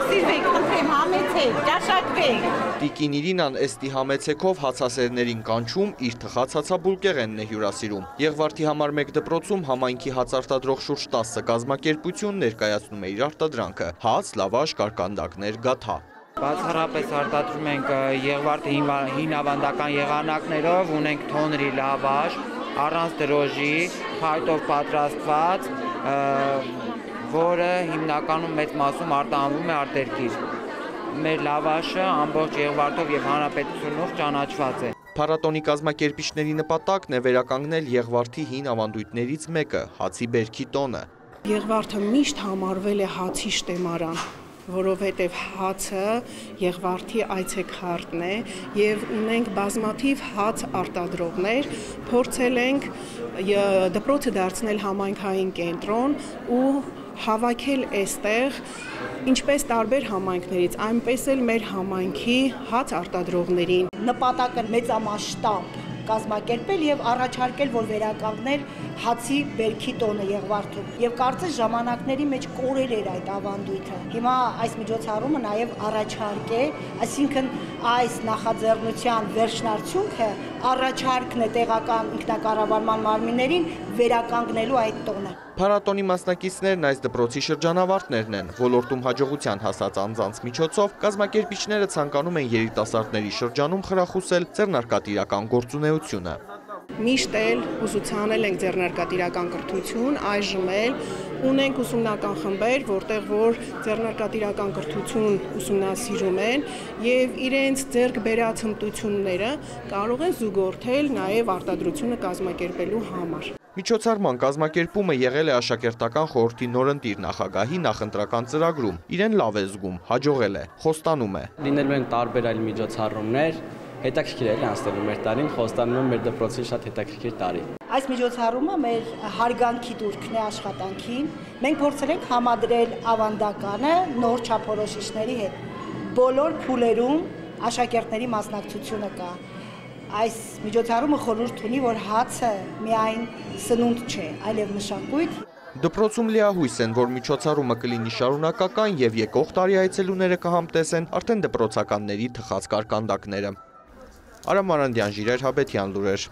Սիրվեք, խնդրեմ, համեցեք, ճաշակվեք։ Տիկին Իրինան էստի համեցեքով հացասերներին կանչում, իր թխած հացաբուլկեղենն է հյուրասիրում։ Եղվարդի համար 1 դպրոցում համայնքի հաց արտադրող շուրջ 10 կազմակերպություն ներկայացնում է իր արտադրանքը՝ հաց, լավաշ, կարկանդակներ, գաթա։ Բացառապես արտադրում ենք Եղվարդի հին ավանդական եղանակներով, ունենք թոնրի լավաշ, առանց դրոժի, փայտով պատրաստված, որը հիմնականում մեծ մասում արտահանվում է արտերկիր։ Մեր լավաշը ամբողջ Եղվարդով եւ հանրապետությունով ճանաչված է։ Փառատոնի կազմակերպիչների նպատակն է վերականգնել Եղվարդի հին ավանդույթներից մեկը՝ հացի բերքի տոնը։ Եղվարդը միշտ համարվել է հացի շտեմարան, որովհետև հացը Եղվարդի այցեքարտն է եւ ունենք բազմաթիվ հաց արտադրողներ, փորձել ենք դպրոցը դարձնել համայնքային կենտրոն ու հավաքել այստեղ ինչպես տարբեր համայնքներից, այնպես էլ մեր համայնքի հաց արտադրողներին։ Նպատակը մեծամասշտաբ կազմակերպել եւ առաջարկել, որ վերականգնել հացի բերքի տոնը Եղվարդում։ Եվ կարծես ժամանակների մեջ կորել էր այդ ավանդույթը։ Հիմա այս միջոցառումը նաեւ առաջարկ է, այսինքն այս նախաձեռնության վերջնարդյունքը առաջարկն է տեղական ինքնակառավարման մարմիններին վերականգնելու այդ տոնը։ Փառատոնի մասնակիցներն այս դպրոցի շրջանավարտներն են։ Ոլորտում հաջողության հասած անձանց միջոցով կազմակերպիչները ցանկանում են երիտասարդների շրջանում խրախուսել ձեռնարկատիրական գործունեությունը։ Միշտ էլ ուսուցանել ենք ձեռնարկատիրական կրթություն, այժմ էլ ունենք ուսումնական խմբեր, որտեղ որ ձեռնարկատիրական կրթություն ուսումնասիրում են եւ իրենց ձեռք բերած հմտությունները կարող են զուգորդել նաեւ արտադրությունը կազմակերպելու համար։ Միջոցառման կազմակերպումը եղել է աշակերտական խորհրդի նորընտիր նախագահի նախընտրական ծրագրում։ Իրեն լավ է զգում, հաջողել է, խոստանում է։ Լինելու են տարբեր այլ միջոցառումներ, հետաքրքիր է անցնելու մեր տարին, խոստանում եմ մեր դպրոցի շատ հետաքրքիր տարի։ Այս միջոցառումը մեր հարգանքի դուրքն է աշխատանքին։ Մենք փորձել ենք համադրել ավանդականը նոր չափորոշիչների հետ։ Բոլոր փուլերում աշակերտների մասնակցությունը կա։ Այս միջոցառումը խորհուրդ ունի, որ հացը միայն սնունդ չէ, այլև մշակույթ։ Դպրոցում լիահույս են, որ միջոցառումը կլինի շարունակական եւ եկող տարի այցելուները կհամտեսեն արդեն դպրոցականների թխած կարկանդակները։ Արամ Մարանդյան, Ժիրայր Հաբետյան լուրեր։